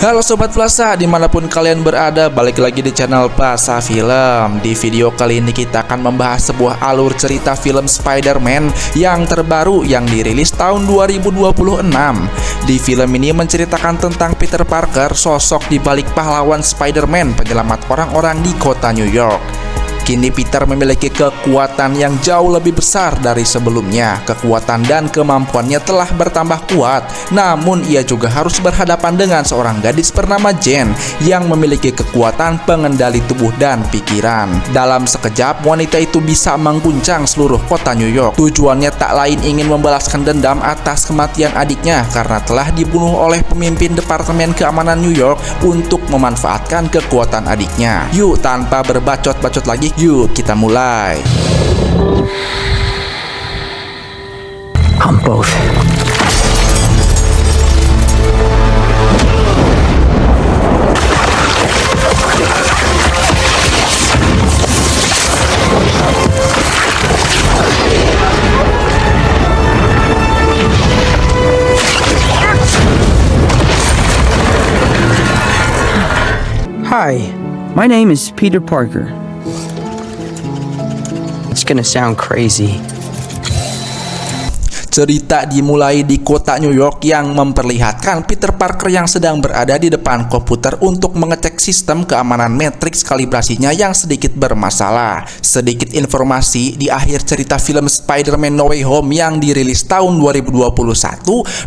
Halo Sobat Plaza, dimanapun kalian berada, balik lagi di channel Plaza Film. Di video kali ini kita akan membahas sebuah alur cerita film Spider-Man yang terbaru yang dirilis tahun 2026. Di film ini menceritakan tentang Peter Parker, sosok di balik pahlawan Spider-Man, penyelamat orang-orang di kota New York. Kini Peter memiliki kekuatan yang jauh lebih besar dari sebelumnya. Kekuatan dan kemampuannya telah bertambah kuat, namun ia juga harus berhadapan dengan seorang gadis bernama Jen yang memiliki kekuatan pengendali tubuh dan pikiran. Dalam sekejap, wanita itu bisa mengguncang seluruh kota New York. Tujuannya tak lain ingin membalaskan dendam atas kematian adiknya karena telah dibunuh oleh pemimpin Departemen Keamanan New York untuk memanfaatkan kekuatan adiknya. Yuk, tanpa berbacot-bacot lagi, yuk kita mulai. I'm both. Hi, my name is Peter Parker. It's gonna sound crazy. Cerita dimulai di kota New York yang memperlihatkan Peter Parker yang sedang berada di depan komputer untuk mengecek sistem keamanan matriks kalibrasinya yang sedikit bermasalah. Sedikit informasi, di akhir cerita film Spider-Man No Way Home yang dirilis tahun 2021,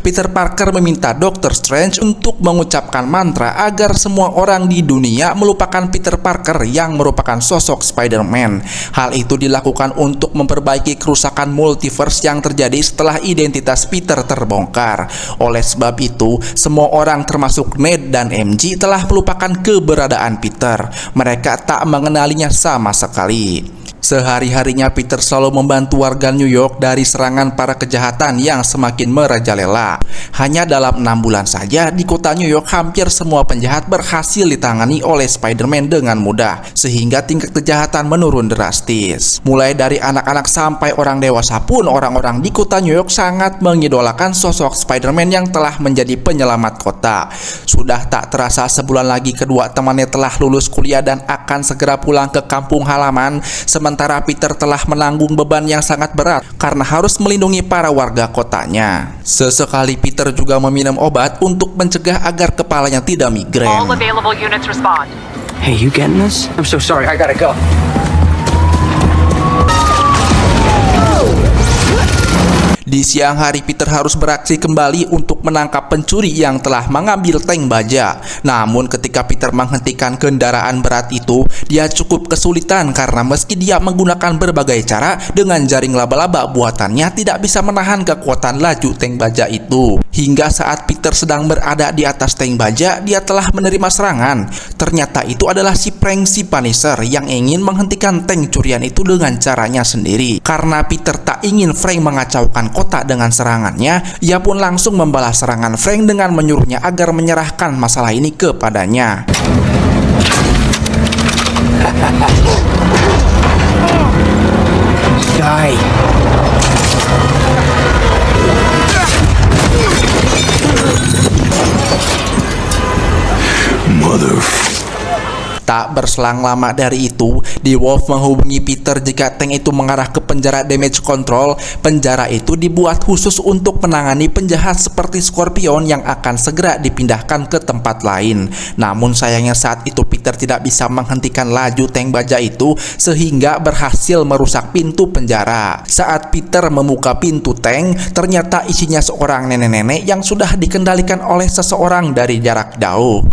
Peter Parker meminta Dr. Strange untuk mengucapkan mantra agar semua orang di dunia melupakan Peter Parker yang merupakan sosok Spider-Man. Hal itu dilakukan untuk memperbaiki kerusakan multiverse yang terjadi setelah identitas Peter terbongkar. Oleh sebab itu, semua orang termasuk Ned dan MJ telah melupakan keberadaan Peter. Mereka tak mengenalinya sama sekali. Sehari-harinya Peter selalu membantu warga New York dari serangan para kejahatan yang semakin merajalela. Hanya dalam 6 bulan saja di kota New York hampir semua penjahat berhasil ditangani oleh Spider-Man dengan mudah, sehingga tingkat kejahatan menurun drastis. Mulai dari anak-anak sampai orang dewasa pun orang-orang di kota New York sangat mengidolakan sosok Spider-Man yang telah menjadi penyelamat kota. Sudah tak terasa sebulan lagi kedua temannya telah lulus kuliah dan akan segera pulang ke kampung halaman. Sementara Peter telah menanggung beban yang sangat berat karena harus melindungi para warga kotanya. Sesekali Peter juga meminum obat untuk mencegah agar kepalanya tidak migrain. All available units respond. Hey, you getting this? I'm so sorry, I gotta go. Di siang hari Peter harus beraksi kembali untuk menangkap pencuri yang telah mengambil tank baja. Namun ketika Peter menghentikan kendaraan berat itu, dia cukup kesulitan karena meski dia menggunakan berbagai cara, dengan jaring laba-laba buatannya tidak bisa menahan kekuatan laju tank baja itu. Hingga saat Peter sedang berada di atas tank baja, dia telah menerima serangan. Ternyata itu adalah si prank si Punisher yang ingin menghentikan tank curian itu dengan caranya sendiri. Karena Peter tak ingin Frank mengacaukan kota dengan serangannya, ia pun langsung membalas serangan Frank dengan menyuruhnya agar menyerahkan masalah ini kepadanya. Die. Tak berselang lama dari itu, The Wolf menghubungi Peter jika tank itu mengarah ke penjara damage control. Penjara itu dibuat khusus untuk menangani penjahat seperti Scorpion yang akan segera dipindahkan ke tempat lain. Namun sayangnya saat itu Peter tidak bisa menghentikan laju tank baja itu sehingga berhasil merusak pintu penjara. Saat Peter membuka pintu tank, ternyata isinya seorang nenek-nenek yang sudah dikendalikan oleh seseorang dari jarak jauh.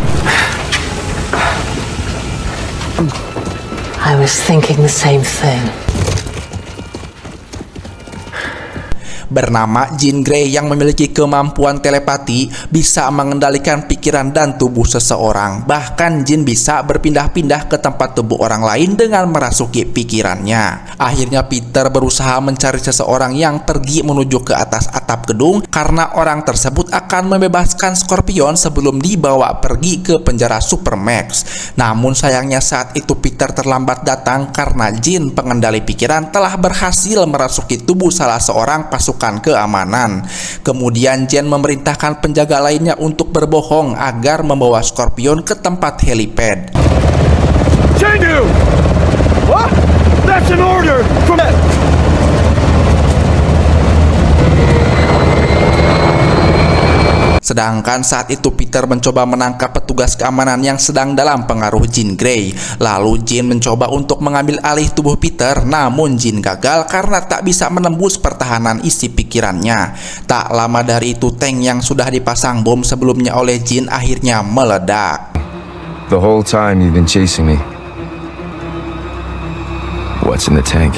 I was thinking the same thing. Bernama Jean Grey yang memiliki kemampuan telepati, bisa mengendalikan pikiran dan tubuh seseorang. Bahkan Jean bisa berpindah-pindah ke tempat tubuh orang lain dengan merasuki pikirannya. Akhirnya Peter berusaha mencari seseorang yang pergi menuju ke atas atap gedung karena orang tersebut akan membebaskan Scorpion sebelum dibawa pergi ke penjara Supermax. Namun sayangnya saat itu Peter terlambat datang karena Jean pengendali pikiran telah berhasil merasuki tubuh salah seorang pasukan pasukan keamanan. Kemudian Jen memerintahkan penjaga lainnya untuk berbohong agar membawa Scorpion ke tempat helipad. Chengdu! What? That's an order from... Sedangkan saat itu Peter mencoba menangkap petugas keamanan yang sedang dalam pengaruh Jean Grey. Lalu Jean mencoba untuk mengambil alih tubuh Peter, namun Jean gagal karena tak bisa menembus pertahanan isi pikirannya. Tak lama dari itu tank yang sudah dipasang bom sebelumnya oleh Jean akhirnya meledak. The whole time you've been chasing me. What's in the tank?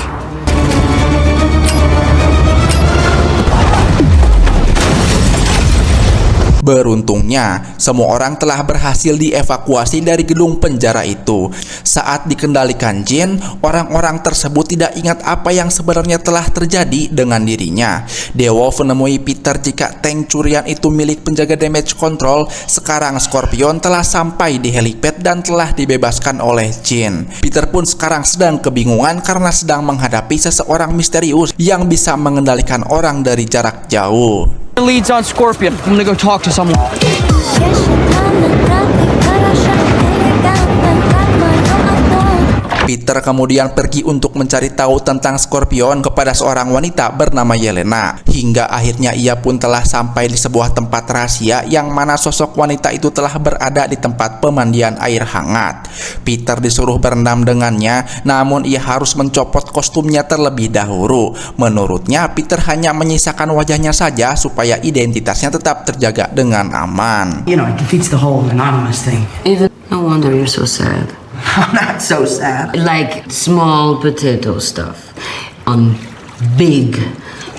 Beruntungnya, semua orang telah berhasil dievakuasi dari gedung penjara itu. Saat dikendalikan Jean, orang-orang tersebut tidak ingat apa yang sebenarnya telah terjadi dengan dirinya. DeWolf menemui Peter jika tank curian itu milik penjaga damage control. Sekarang Scorpion telah sampai di helipad dan telah dibebaskan oleh Jean. Peter pun sekarang sedang kebingungan karena sedang menghadapi seseorang misterius yang bisa mengendalikan orang dari jarak jauh. Leads on Scorpion. I'm gonna go talk to someone. Peter kemudian pergi untuk mencari tahu tentang Scorpion kepada seorang wanita bernama Yelena. Hingga akhirnya ia pun telah sampai di sebuah tempat rahasia yang mana sosok wanita itu telah berada di tempat pemandian air hangat. Peter disuruh berendam dengannya, namun ia harus mencopot kostumnya terlebih dahulu. Menurutnya, Peter hanya menyisakan wajahnya saja supaya identitasnya tetap terjaga dengan aman. You know, it defeats the whole anonymous thing. Even no wonder you're so sad. I'm not so sad. Like small potato stuff on big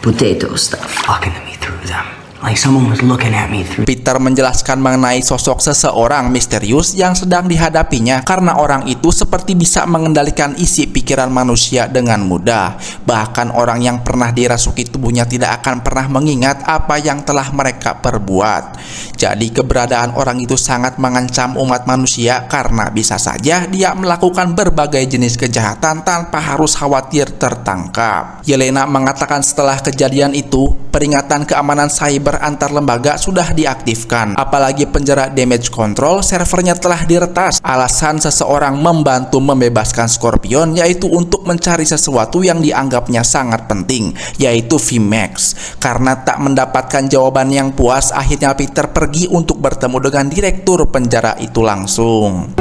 potato stuff. Looking at me through them. Like someone was looking at me through. Peter menjelaskan mengenai sosok seseorang misterius yang sedang dihadapinya karena orang itu seperti bisa mengendalikan isi pikiran manusia dengan mudah. Bahkan orang yang pernah dirasuki tubuhnya tidak akan pernah mengingat apa yang telah mereka perbuat. Jadi keberadaan orang itu sangat mengancam umat manusia karena bisa saja dia melakukan berbagai jenis kejahatan tanpa harus khawatir tertangkap. Yelena mengatakan setelah kejadian itu, peringatan keamanan cyber antar lembaga sudah diaktifkan. Apalagi penjara damage control servernya telah diretas. Alasan seseorang membantu membebaskan Scorpion yaitu untuk mencari sesuatu yang dianggapnya sangat penting, yaitu VMAX. Karena tak mendapatkan jawaban yang puas, akhirnya Peter pergi untuk bertemu dengan direktur penjara itu langsung.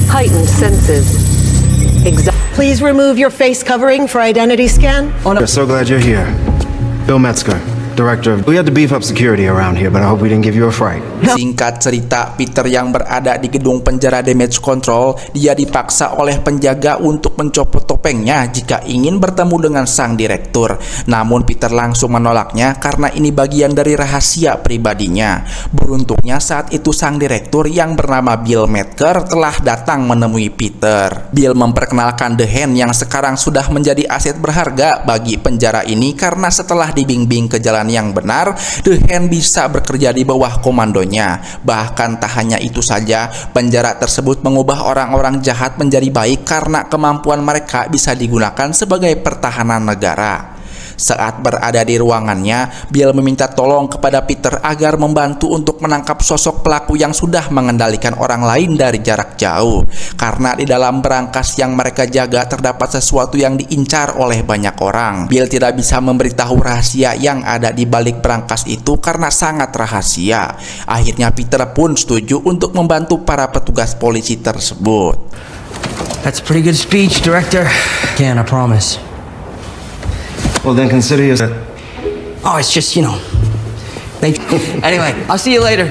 Heightened senses. Please remove your face covering for identity scan. We're so glad you're here. Bill Metzger, Director of... We had to beef up security around here, but I hope we didn't give you a fright. Singkat cerita, Peter yang berada di gedung penjara damage control, dia dipaksa oleh penjaga untuk mencopot topengnya jika ingin bertemu dengan sang direktur. Namun Peter langsung menolaknya karena ini bagian dari rahasia pribadinya. Beruntungnya saat itu sang direktur yang bernama Bill Metzger telah datang menemui Peter. Bill memperkenalkan The Hand yang sekarang sudah menjadi aset berharga bagi penjara ini karena setelah dibimbing ke jalan yang benar, The Hand bisa bekerja di bawah komandonya. Bahkan tak hanya itu saja, penjara tersebut mengubah orang-orang jahat menjadi baik karena kemampuan mereka bisa digunakan sebagai pertahanan negara. Saat berada di ruangannya, Bill meminta tolong kepada Peter agar membantu untuk menangkap sosok pelaku yang sudah mengendalikan orang lain dari jarak jauh. Karena di dalam berangkas yang mereka jaga terdapat sesuatu yang diincar oleh banyak orang. Bill tidak bisa memberitahu rahasia yang ada di balik berangkas itu karena sangat rahasia. Akhirnya Peter pun setuju untuk membantu para petugas polisi tersebut. That's a pretty good speech, Director. Again, I promise. Well, then consider yourself... Oh, it's just, you know. Anyway, I'll see you later.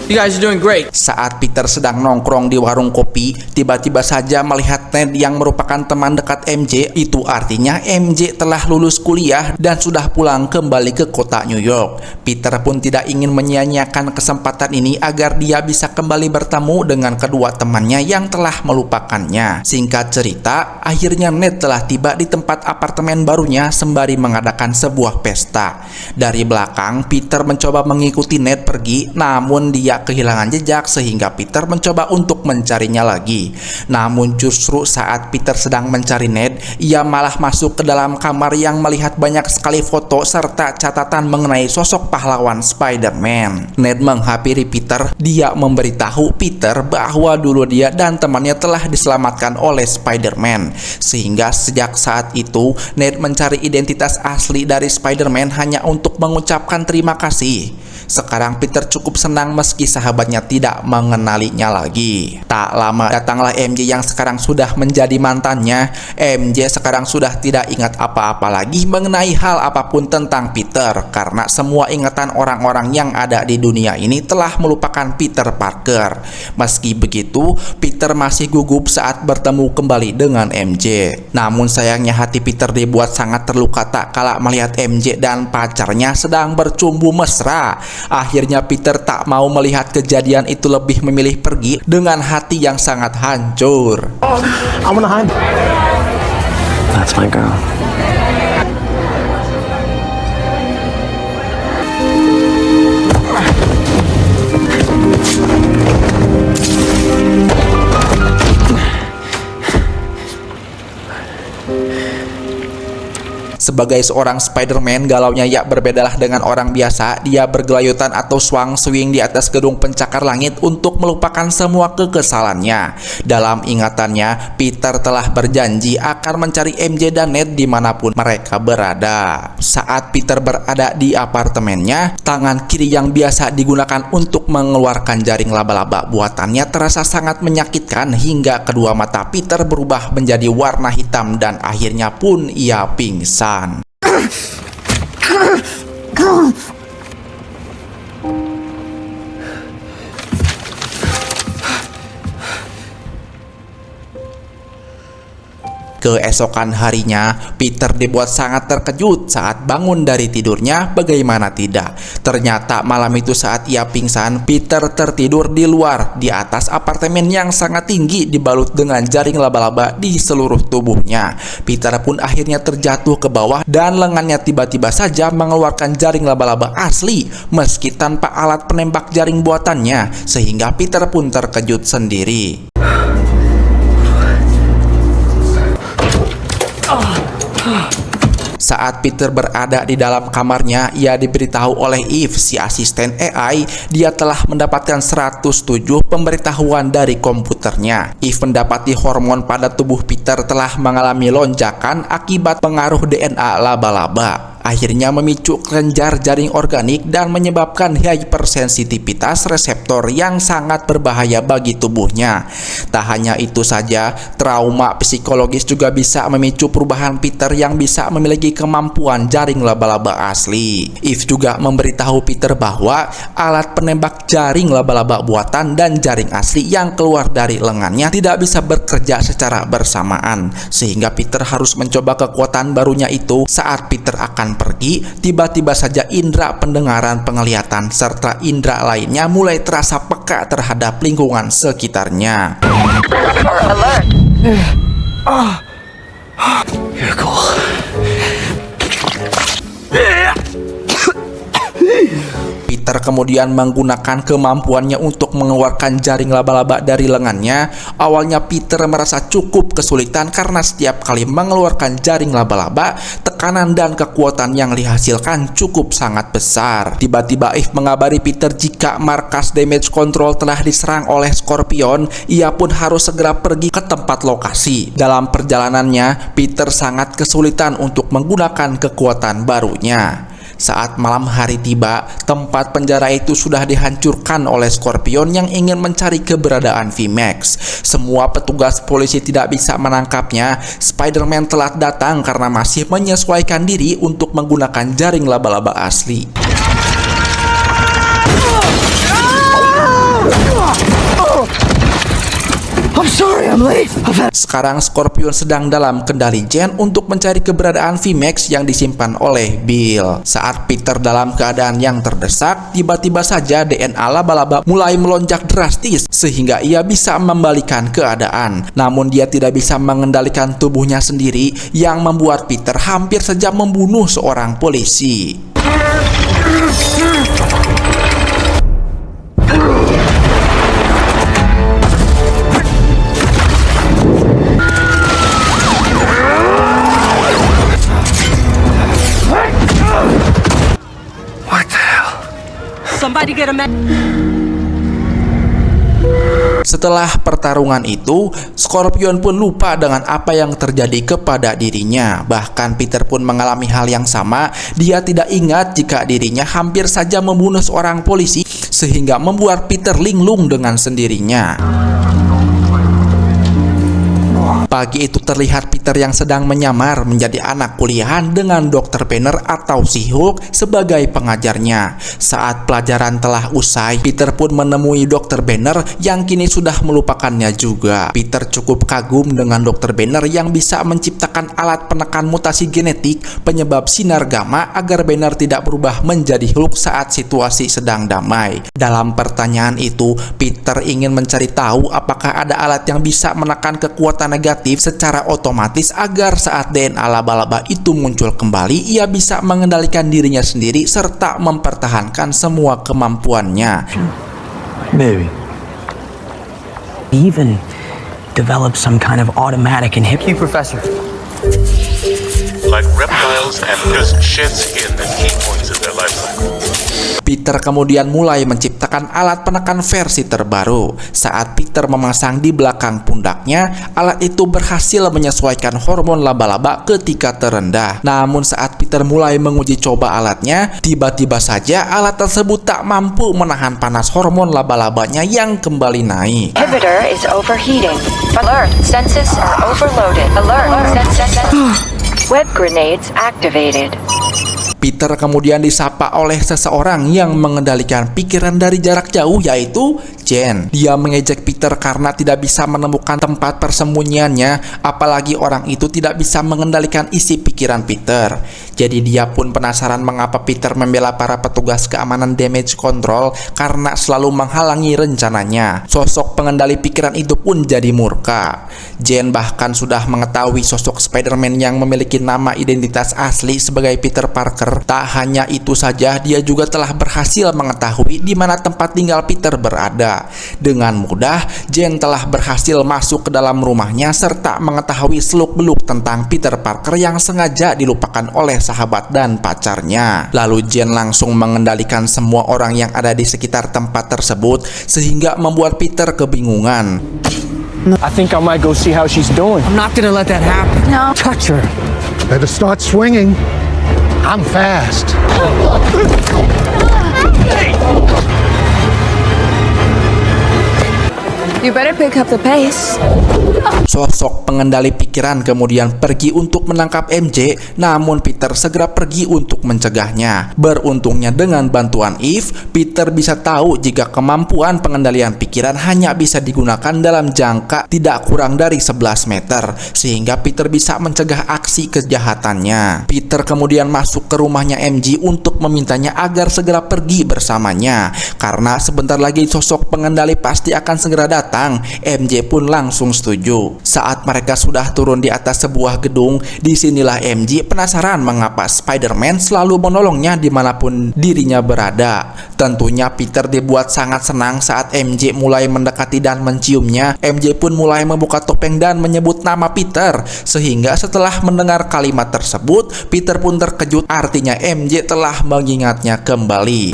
You guys are doing great. Saat Peter sedang nongkrong di warung kopi, tiba-tiba saja melihat Ned yang merupakan teman dekat MJ. Itu artinya MJ telah lulus kuliah dan sudah pulang kembali ke kota New York. Peter pun tidak ingin menyia-nyiakan kesempatan ini agar dia bisa kembali bertemu dengan kedua temannya yang telah melupakannya. Singkat cerita, akhirnya Ned telah tiba di tempat apartemen barunya sembari mengadakan sebuah pesta. Dari belakang, Peter mencoba mengikuti Ned pergi, namun dia tidak kehilangan jejak sehingga Peter mencoba untuk mencarinya lagi. Namun justru saat Peter sedang mencari Ned, ia malah masuk ke dalam kamar yang melihat banyak sekali foto serta catatan mengenai sosok pahlawan Spider-Man. Ned menghampiri Peter, dia memberitahu Peter bahwa dulu dia dan temannya telah diselamatkan oleh Spider-Man. Sehingga sejak saat itu, Ned mencari identitas asli dari Spider-Man hanya untuk mengucapkan terima kasih. Sekarang Peter cukup senang meski sahabatnya tidak mengenalinya lagi. Tak lama datanglah MJ yang sekarang sudah menjadi mantannya. MJ sekarang sudah tidak ingat apa-apa lagi mengenai hal apapun tentang Peter karena semua ingatan orang-orang yang ada di dunia ini telah melupakan Peter Parker. Meski begitu, Peter masih gugup saat bertemu kembali dengan MJ. Namun sayangnya hati Peter dibuat sangat terluka tak kala melihat MJ dan pacarnya sedang bercumbu mesra. Akhirnya Peter tak mau melihat kejadian itu, lebih memilih pergi dengan hati yang sangat hancur. I'm gonna hide. That's my girl. Sebagai seorang Spider-Man, galaunya ia berbedalah dengan orang biasa. Dia bergelayutan atau swang swing di atas gedung pencakar langit untuk melupakan semua kekesalannya. Dalam ingatannya, Peter telah berjanji akan mencari MJ dan Ned dimanapun mereka berada. Saat Peter berada di apartemennya, tangan kiri yang biasa digunakan untuk mengeluarkan jaring laba-laba buatannya terasa sangat menyakitkan hingga kedua mata Peter berubah menjadi warna hitam dan akhirnya pun ia pingsan. Keesokan harinya, Peter dibuat sangat terkejut saat bangun dari tidurnya. Bagaimana tidak? Ternyata malam itu saat ia pingsan, Peter tertidur di luar di atas apartemen yang sangat tinggi dibalut dengan jaring laba-laba di seluruh tubuhnya. Peter pun akhirnya terjatuh ke bawah dan lengannya tiba-tiba saja mengeluarkan jaring laba-laba asli meski tanpa alat penembak jaring buatannya, sehingga Peter pun terkejut sendiri. Saat Peter berada di dalam kamarnya, ia diberitahu oleh Eve, si asisten AI, dia telah mendapatkan 107 pemberitahuan dari komputernya. Eve mendapati hormon pada tubuh Peter telah mengalami lonjakan akibat pengaruh DNA laba-laba. Akhirnya memicu kelenjar jaring organik dan menyebabkan hypersensitivitas reseptor yang sangat berbahaya bagi tubuhnya. Tak hanya itu saja, trauma psikologis juga bisa memicu perubahan Peter yang bisa memiliki kemampuan jaring laba-laba asli. Eve juga memberitahu Peter bahwa alat penembak jaring laba-laba buatan dan jaring asli yang keluar dari lengannya tidak bisa bekerja secara bersamaan, sehingga Peter harus mencoba kekuatan barunya itu. Saat Peter akan pergi, tiba-tiba saja indera pendengaran, penglihatan, serta indera lainnya mulai terasa peka terhadap lingkungan sekitarnya. You're cool. Peter kemudian menggunakan kemampuannya untuk mengeluarkan jaring laba-laba dari lengannya. Awalnya Peter merasa cukup kesulitan karena setiap kali mengeluarkan jaring laba-laba, tekanan dan kekuatan yang dihasilkan cukup sangat besar. Tiba-tiba Eve mengabari Peter jika markas damage control telah diserang oleh Scorpion. Ia pun harus segera pergi ke tempat lokasi. Dalam perjalanannya, Peter sangat kesulitan untuk menggunakan kekuatan barunya. Saat malam hari tiba, tempat penjara itu sudah dihancurkan oleh Scorpion yang ingin mencari keberadaan V-Max. Semua petugas polisi tidak bisa menangkapnya. Spider-Man telah datang karena masih menyesuaikan diri untuk menggunakan jaring laba-laba asli. I'm sorry, I'm late. Sekarang Scorpion sedang dalam kendali Jen untuk mencari keberadaan V-Max yang disimpan oleh Bill. Saat Peter dalam keadaan yang terdesak, tiba-tiba saja DNA laba-laba mulai melonjak drastis sehingga ia bisa membalikan keadaan. Namun dia tidak bisa mengendalikan tubuhnya sendiri yang membuat Peter hampir saja membunuh seorang polisi. to get a Setelah pertarungan itu, Scorpion pun lupa dengan apa yang terjadi kepada dirinya. Bahkan Peter pun mengalami hal yang sama. Dia tidak ingat jika dirinya hampir saja membunuh seorang polisi, sehingga membuat Peter linglung dengan sendirinya. Pagi itu terlihat Peter yang sedang menyamar menjadi anak kuliahan dengan Dr. Banner atau si Hulk sebagai pengajarnya. Saat pelajaran telah usai, Peter pun menemui Dr. Banner yang kini sudah melupakannya juga. Peter cukup kagum dengan Dr. Banner yang bisa menciptakan alat penekan mutasi genetik penyebab sinar gamma agar Banner tidak berubah menjadi Hulk saat situasi sedang damai. Dalam pertanyaan itu, Peter ingin mencari tahu apakah ada alat yang bisa menekan kekuatan negatif secara otomatis agar saat DNA laba-laba itu muncul kembali, ia bisa mengendalikan dirinya sendiri serta mempertahankan semua kemampuannya. Maybe. Even develop some kind of automatic inhibitor. Professor. Like reptiles and just sheds in the key points of their life cycle. Peter kemudian mulai menciptakan alat penekan versi terbaru. Saat Peter memasang di belakang pundaknya, alat itu berhasil menyesuaikan hormon laba-laba ketika terendah. Namun saat Peter mulai menguji coba alatnya, tiba-tiba saja alat tersebut tak mampu menahan panas hormon laba-labanya yang kembali naik. Inhibitor is overheating. Alert, senses are overloaded. Alert, web grenades activated. Peter kemudian disapa oleh seseorang yang mengendalikan pikiran dari jarak jauh, yaitu Jen. Dia mengejek Peter karena tidak bisa menemukan tempat persembunyiannya, apalagi orang itu tidak bisa mengendalikan isi pikiran Peter. Jadi dia pun penasaran mengapa Peter membela para petugas keamanan damage control karena selalu menghalangi rencananya. Sosok pengendali pikiran itu pun jadi murka. Jen bahkan sudah mengetahui sosok Spider-Man yang memiliki nama identitas asli sebagai Peter Parker. Tak hanya itu saja, dia juga telah berhasil mengetahui di mana tempat tinggal Peter berada. Dengan mudah, Jen telah berhasil masuk ke dalam rumahnya serta mengetahui seluk-beluk tentang Peter Parker yang sengaja dilupakan oleh sahabat dan pacarnya. Lalu Jen langsung mengendalikan semua orang yang ada di sekitar tempat tersebut sehingga membuat Peter kebingungan. I think I might go see how she's doing. I'm not gonna let that happen. No. Touch her. Better start swinging. I'm fast. You better pick up the pace. Sosok pengendali pikiran kemudian pergi untuk menangkap MJ, namun Peter segera pergi untuk mencegahnya. Beruntungnya dengan bantuan Eve, Peter bisa tahu jika kemampuan pengendalian pikiran hanya bisa digunakan dalam jangka tidak kurang dari 11 meter, sehingga Peter bisa mencegah aksi kejahatannya. Peter kemudian masuk ke rumahnya MJ untuk memintanya agar segera pergi bersamanya, karena sebentar lagi sosok pengendali pasti akan segera datang. MJ pun langsung setuju. Saat mereka sudah turun di atas sebuah gedung, disinilah MJ penasaran mengapa Spider-Man selalu menolongnya dimanapun dirinya berada. Tentunya Peter dibuat sangat senang saat MJ mulai mendekati dan menciumnya. MJ pun mulai membuka topeng dan menyebut nama Peter, sehingga setelah mendengar kalimat tersebut, Peter pun terkejut, artinya MJ telah mengingatnya kembali.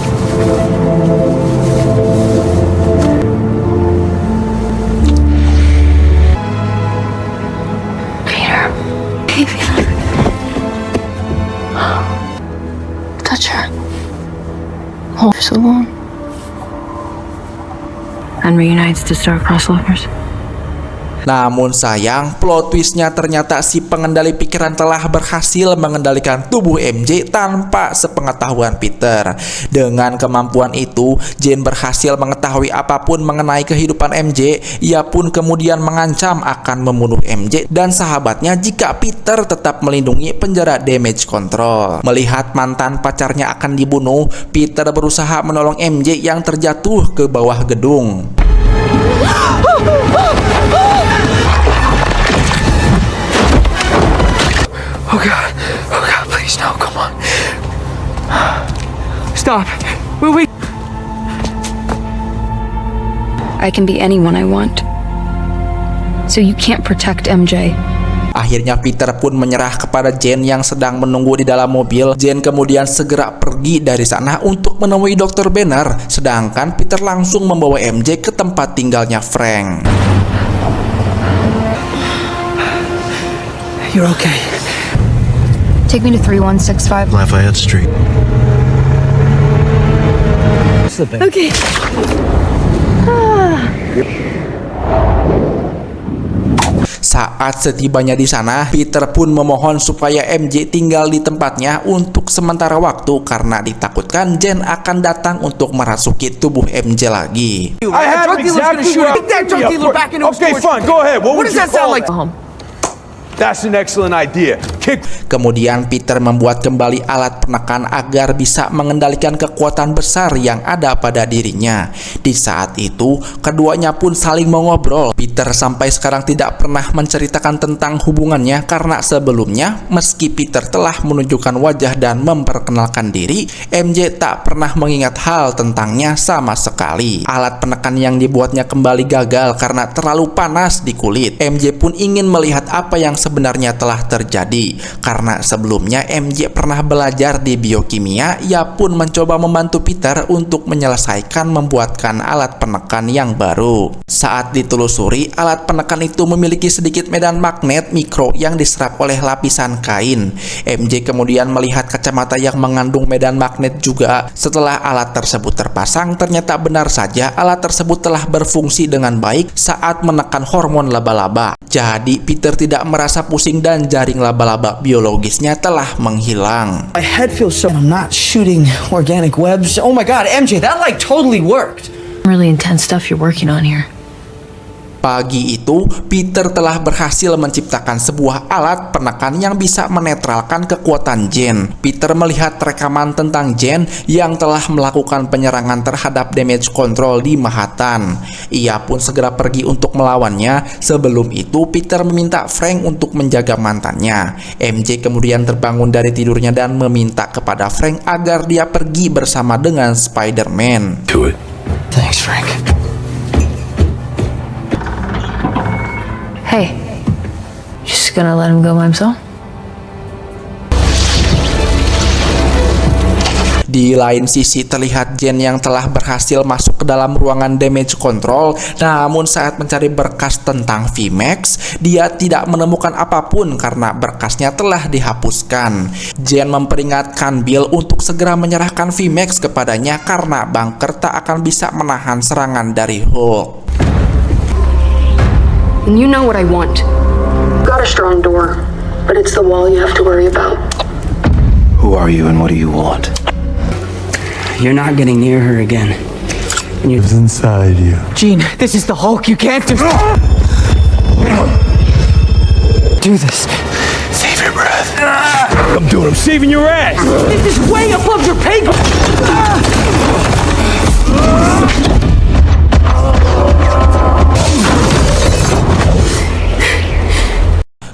Touch her. Hold her so long. And reunites the star-crossed lovers. Namun sayang, plot twistnya ternyata si pengendali pikiran telah berhasil mengendalikan tubuh MJ tanpa sepengetahuan Peter. Dengan kemampuan itu, Jane berhasil mengetahui apapun mengenai kehidupan MJ. Ia pun kemudian mengancam akan membunuh MJ dan sahabatnya jika Peter tetap melindungi penjara damage control. Melihat mantan pacarnya akan dibunuh, Peter berusaha menolong MJ yang terjatuh ke bawah gedung. Oh God, please no, come on. Stop. Wait. I can be anyone I want. So you can't protect MJ. Akhirnya Peter pun menyerah kepada Jane yang sedang menunggu di dalam mobil. Jane kemudian segera pergi dari sana untuk menemui Dr. Banner, sedangkan Peter langsung membawa MJ ke tempat tinggalnya Frank. You're okay. Take me to 3165 Lafayette Street. Okay. Saat setibanya di sana, Peter pun memohon supaya MJ tinggal di tempatnya untuk sementara waktu karena ditakutkan Jane akan datang untuk merasuki tubuh MJ lagi. I have exactly what that drug dealer back in Okay, fine. Go ahead. What does that sound like? That's an excellent idea. Kemudian Peter membuat kembali alat penekan agar bisa mengendalikan kekuatan besar yang ada pada dirinya. Di saat itu, keduanya pun saling mengobrol. Peter sampai sekarang tidak pernah menceritakan tentang hubungannya karena sebelumnya, meski Peter telah menunjukkan wajah dan memperkenalkan diri, MJ tak pernah mengingat hal tentangnya sama sekali. Alat penekan yang dibuatnya kembali gagal karena terlalu panas di kulit. MJ pun ingin melihat apa yang sebenarnya telah terjadi. Karena sebelumnya MJ pernah belajar di biokimia, ia pun mencoba membantu Peter untuk menyelesaikan membuatkan alat penekan yang baru. Saat ditelusuri, alat penekan itu memiliki sedikit medan magnet mikro yang diserap oleh lapisan kain. MJ kemudian melihat kacamata yang mengandung medan magnet juga. Setelah alat tersebut terpasang, ternyata benar saja alat tersebut telah berfungsi dengan baik saat menekan hormon laba-laba. Jadi Peter tidak merasa pusing dan jaring laba-laba biologisnya telah menghilang. My head feels so... I'm not shooting organic webs. Oh my god, MJ, that like totally worked. Really intense stuff you're working on here. Pagi itu, Peter telah berhasil menciptakan sebuah alat penekan yang bisa menetralkan kekuatan Jane. Peter melihat rekaman tentang Jane yang telah melakukan penyerangan terhadap damage control di Manhattan. Ia pun segera pergi untuk melawannya. Sebelum itu, Peter meminta Frank untuk menjaga mantannya. MJ kemudian terbangun dari tidurnya dan meminta kepada Frank agar dia pergi bersama dengan Spider-Man. Do it. Thanks, Frank. Hey, just gonna let him go by himself? Di lain sisi terlihat Jane yang telah berhasil masuk ke dalam ruangan damage control. Namun saat mencari berkas tentang VMAX, dia tidak menemukan apapun karena berkasnya telah dihapuskan. Jane memperingatkan Bill untuk segera menyerahkan VMAX kepadanya karena bunker tak akan bisa menahan serangan dari Hulk. And you know what I want. Got a strong door, but it's the wall you have to worry about. Who are you and what do you want? You're not getting near her again. Lives inside you. Gene, this is the Hulk. You can't do... do this. Save your breath. I'm doing. I'm saving your ass. This is way above your pay grade.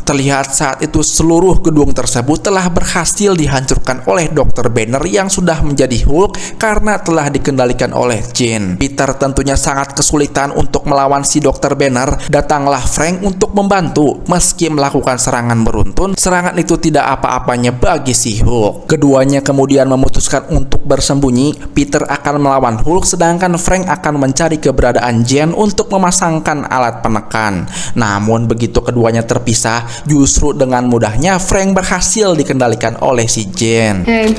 Terlihat saat itu seluruh gedung tersebut telah berhasil dihancurkan oleh Dr. Banner yang sudah menjadi Hulk karena telah dikendalikan oleh Jane. Peter tentunya sangat kesulitan untuk melawan si Dr. Banner. Datanglah Frank untuk membantu. Meski melakukan serangan beruntun, serangan itu tidak apa-apanya bagi si Hulk. Keduanya kemudian memutuskan untuk bersembunyi. Peter akan melawan Hulk sedangkan Frank akan mencari keberadaan Jane untuk memasangkan alat penekan. Namun begitu keduanya terpisah, justru dengan mudahnya Frank berhasil dikendalikan oleh si Jane. Hey.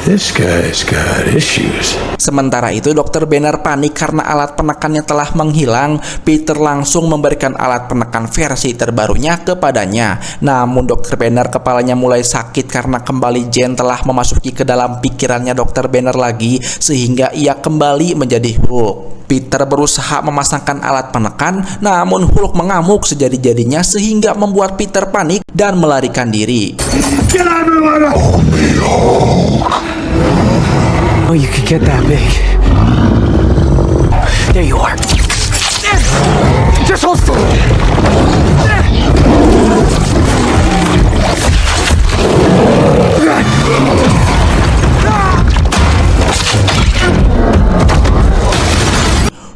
This guy's got issues. Sementara itu Dr. Banner panik karena alat penekannya telah menghilang. Peter langsung memberikan alat penekan versi terbarunya kepadanya. Namun Dr. Banner kepalanya mulai sakit karena kembali Jane telah memasuki ke dalam pikirannya Dr. Banner lagi sehingga ia kembali menjadi Hulk. Peter berusaha memasangkan alat penekan, namun Hulk mengamuk sejadi-jadinya sehingga membuat Peter panik dan melarikan diri. Get everyone! Oh, you could get that big. There you are. Just hold still.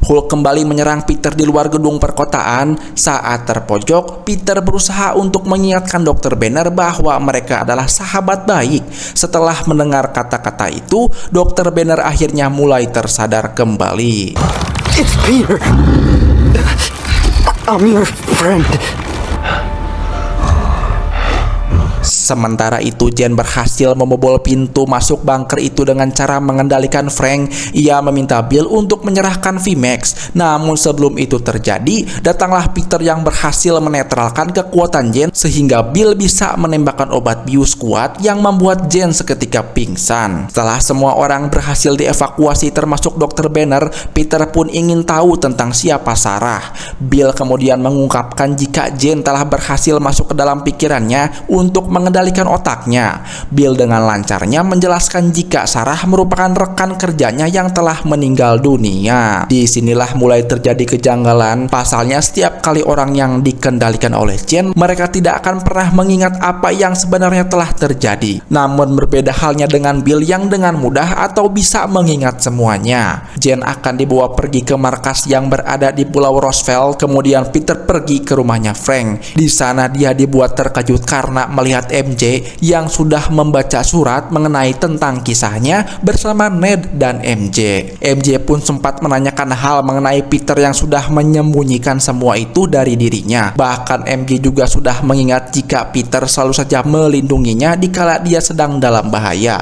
Hulk kembali menyerang Peter di luar gedung perkotaan. Saat terpojok, Peter berusaha untuk mengingatkan Dr. Banner bahwa mereka adalah sahabat baik. Setelah mendengar kata-kata itu, Dr. Banner akhirnya mulai tersadar kembali. It's Peter. I'm your friend. Sementara itu, Jane berhasil membobol pintu masuk bunker itu dengan cara mengendalikan Frank. Ia meminta Bill untuk menyerahkan VMAX. Namun sebelum itu terjadi, datanglah Peter yang berhasil menetralkan kekuatan Jane sehingga Bill bisa menembakkan obat bius kuat yang membuat Jane seketika pingsan. Setelah semua orang berhasil dievakuasi termasuk Dr. Banner, Peter pun ingin tahu tentang siapa Sarah. Bill kemudian mengungkapkan jika Jane telah berhasil masuk ke dalam pikirannya untuk mengendalikan otaknya. Bill dengan lancarnya menjelaskan jika Sarah merupakan rekan kerjanya yang telah meninggal dunia. Disinilah mulai terjadi kejanggalan. Pasalnya setiap kali orang yang dikendalikan oleh Jane, mereka tidak akan pernah mengingat apa yang sebenarnya telah terjadi. Namun berbeda halnya dengan Bill yang dengan mudah atau bisa mengingat semuanya. Jane akan dibawa pergi ke markas yang berada di Pulau Roosevelt. Kemudian Peter pergi ke rumahnya Frank. Di sana dia dibuat terkejut karena melihat MJ yang sudah membaca surat mengenai tentang kisahnya bersama Ned dan MJ. MJ pun sempat menanyakan hal mengenai Peter yang sudah menyembunyikan semua itu dari dirinya. Bahkan MJ juga sudah mengingat jika Peter selalu saja melindunginya dikala dia sedang dalam bahaya.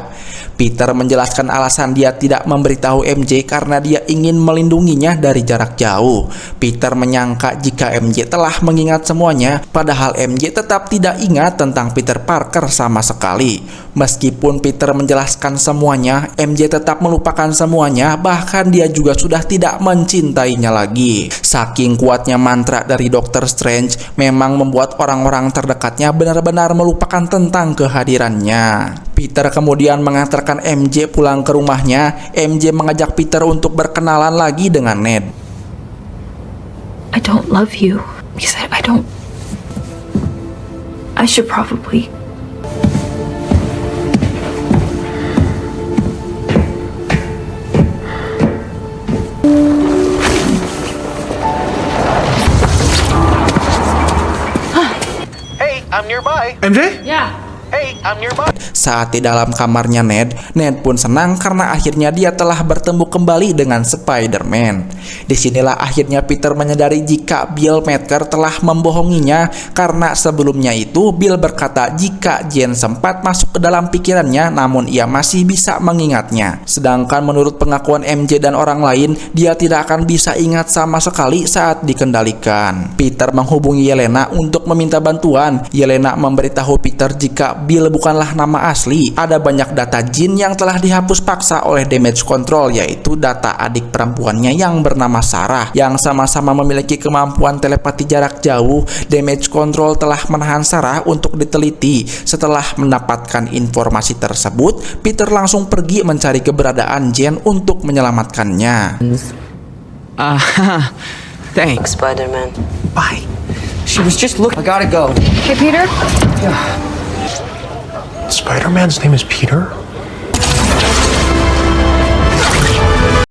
Peter menjelaskan alasan dia tidak memberitahu MJ karena dia ingin melindunginya dari jarak jauh. Peter menyangka jika MJ telah mengingat semuanya, padahal MJ tetap tidak ingat tentang Peter Parker sama sekali. Meskipun Peter menjelaskan semuanya, MJ tetap melupakan semuanya, bahkan dia juga sudah tidak mencintainya lagi. Saking kuatnya mantra dari Dr. Strange memang membuat orang-orang terdekatnya benar-benar melupakan tentang kehadirannya. Peter kemudian mengantarkan MJ pulang ke rumahnya. MJ mengajak Peter untuk berkenalan lagi dengan Ned. I don't love you because I should probably. Hey, I'm nearby. MJ? Yeah. Hey, I'm nearby. Saat di dalam kamarnya Ned pun senang karena akhirnya dia telah bertemu kembali dengan Spider-Man. Disinilah akhirnya Peter menyadari jika Bill Maker telah membohonginya karena sebelumnya itu Bill berkata jika Jane sempat masuk ke dalam pikirannya namun ia masih bisa mengingatnya. Sedangkan menurut pengakuan MJ dan orang lain, dia tidak akan bisa ingat sama sekali saat dikendalikan. Peter menghubungi Yelena untuk meminta bantuan. Yelena memberitahu Peter jika Bill bukanlah nama asli. Ada banyak data Jean yang telah dihapus paksa oleh Damage Control, yaitu data adik perempuannya yang bernama Sarah yang sama-sama memiliki kemampuan telepati jarak jauh. Damage Control telah menahan Sarah untuk diteliti. Setelah mendapatkan informasi tersebut, Peter langsung pergi mencari keberadaan Jean untuk menyelamatkannya. Thanks. Spider-Man. Bye. She was just looking. I gotta go. Hey, Peter. Spider-Man's name is Peter?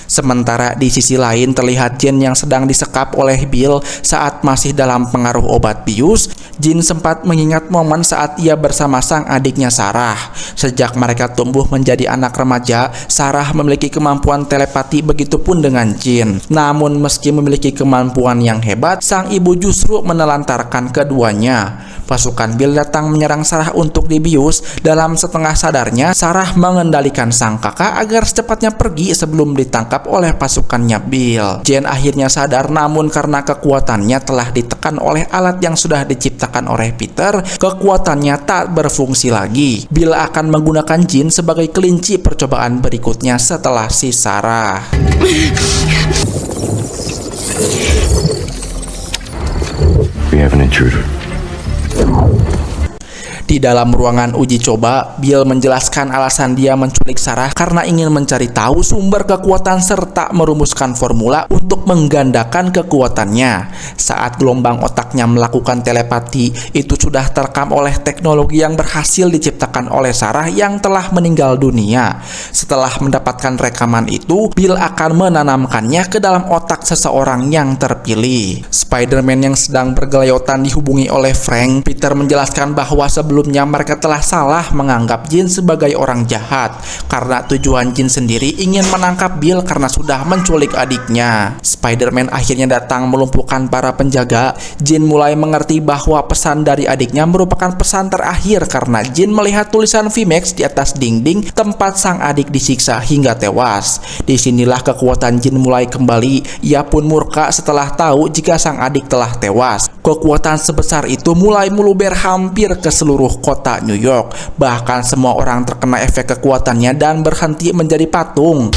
Sementara di sisi lain terlihat Jane yang sedang disekap oleh Bill saat masih dalam pengaruh obat bius. Jane sempat mengingat momen saat ia bersama sang adiknya Sarah. Sejak mereka tumbuh menjadi anak remaja, Sarah memiliki kemampuan telepati, begitupun dengan Jane. Namun meski memiliki kemampuan yang hebat, sang ibu justru menelantarkan keduanya. Pasukan Bill datang menyerang Sarah untuk dibius. Dalam setengah sadarnya, Sarah mengendalikan sang kakak agar secepatnya pergi sebelum ditangkap oleh pasukannya Bill. Jane akhirnya sadar, namun karena kekuatannya telah ditekan oleh alat yang sudah diciptakan oleh Peter, kekuatannya tak berfungsi lagi. Bill akan menggunakan Jane sebagai kelinci percobaan berikutnya setelah si Sarah. We have an intruder. Di dalam ruangan uji coba, Bill menjelaskan alasan dia menculik Sarah karena ingin mencari tahu sumber kekuatan serta merumuskan formula untuk menggandakan kekuatannya. Saat gelombang otaknya melakukan telepati, itu sudah terekam oleh teknologi yang berhasil diciptakan oleh Sarah yang telah meninggal dunia. Setelah mendapatkan rekaman itu, Bill akan menanamkannya ke dalam otak seseorang yang terpilih. Spider-Man yang sedang bergelayotan dihubungi oleh Frank. Peter menjelaskan bahwa sebelumnya mereka telah salah menganggap Jean sebagai orang jahat karena tujuan Jean sendiri ingin menangkap Bill karena sudah menculik adiknya. Spider-Man akhirnya datang melumpuhkan para penjaga. Jean mulai mengerti bahwa pesan dari adiknya merupakan pesan terakhir karena Jean melihat tulisan VMAX di atas dinding tempat sang adik disiksa hingga tewas. Disinilah kekuatan Jean mulai kembali. Ia pun murka setelah tahu jika sang adik telah tewas. Kekuatan sebesar itu mulai meluber hampir ke seluruh kota New York. Bahkan semua orang terkena efek kekuatannya dan berhenti menjadi patung.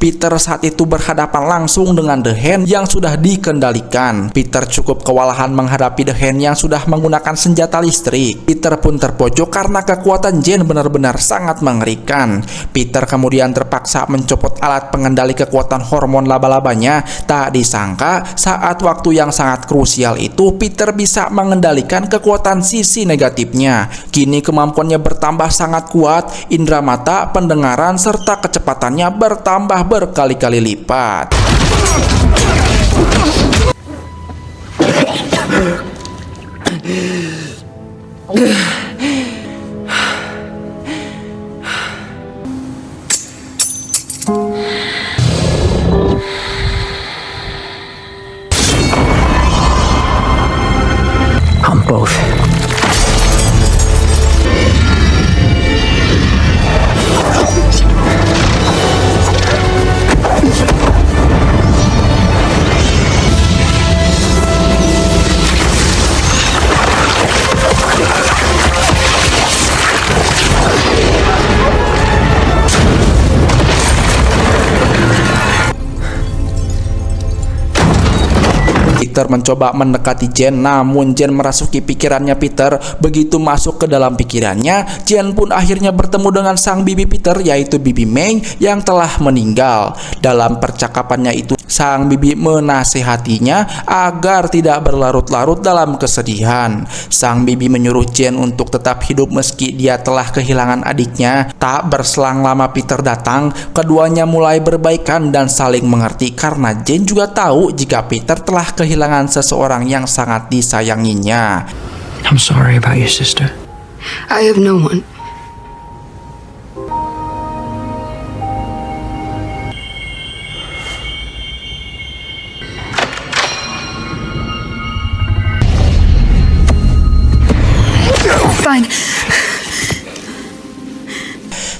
Peter saat itu berhadapan langsung dengan The Hand yang sudah dikendalikan. Peter cukup kewalahan menghadapi The Hand yang sudah menggunakan senjata listrik. Peter pun terpojok karena kekuatan Jean benar-benar sangat mengerikan. Peter kemudian terpaksa mencopot alat pengendali kekuatan hormon laba-labanya. Tak disangka saat waktu yang sangat krusial itu Peter bisa mengendalikan kekuatan sisi negatifnya. Kini kemampuannya bertambah sangat kuat, indera mata, pendengaran, serta kecepatannya bertambah berkali-kali lipat. I'm both. Peter mencoba mendekati Jean, namun Jean merasuki pikirannya Peter. Begitu masuk ke dalam pikirannya, Jean pun akhirnya bertemu dengan sang bibi Peter, yaitu Bibi May yang telah meninggal. Dalam percakapannya itu, sang bibi menasehatinya agar tidak berlarut-larut dalam kesedihan. Sang bibi menyuruh Jean untuk tetap hidup meski dia telah kehilangan adiknya. Tak berselang lama Peter datang, keduanya mulai berbaikan dan saling mengerti karena Jean juga tahu jika Peter telah kehilangan seseorang yang sangat disayanginya. I'm sorry about your sister. I have no one. Fine.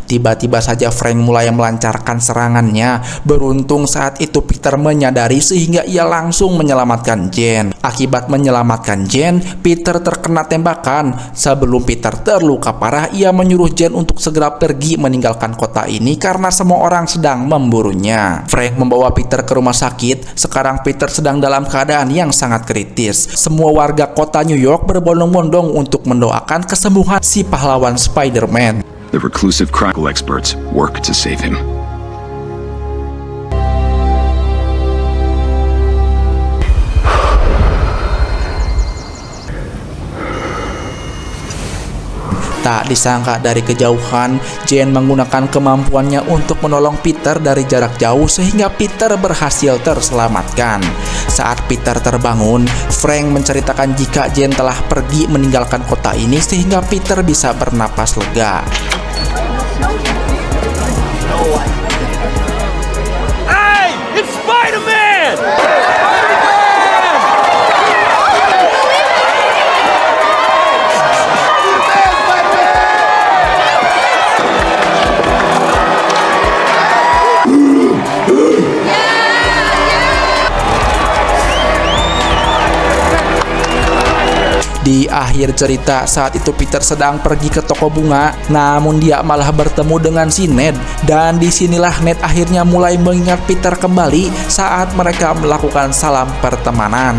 Tiba-tiba saja Frank mulai melancarkan serangannya. Beruntung saat itu Peter menyadari sehingga ia langsung menyelamatkan Jean. Akibat menyelamatkan Jean, Peter terkena tembakan. Sebelum Peter terluka parah, ia menyuruh Jean untuk segera pergi meninggalkan kota ini karena semua orang sedang memburunya. Frank membawa Peter ke rumah sakit. Sekarang Peter sedang dalam keadaan yang sangat kritis. Semua warga kota New York berbondong-bondong untuk mendoakan kesembuhan si pahlawan Spider-Man. The reclusive chronicle experts work to save him. Tak disangka dari kejauhan, Jean menggunakan kemampuannya untuk menolong Peter dari jarak jauh sehingga Peter berhasil terselamatkan. Saat Peter terbangun, Frank menceritakan jika Jean telah pergi meninggalkan kota ini sehingga Peter bisa bernapas lega. Hey, it's Spider-Man! Di akhir cerita, saat itu Peter sedang pergi ke toko bunga, namun dia malah bertemu dengan si Ned. Dan disinilah Ned akhirnya mulai mengingat Peter kembali saat mereka melakukan salam pertemanan.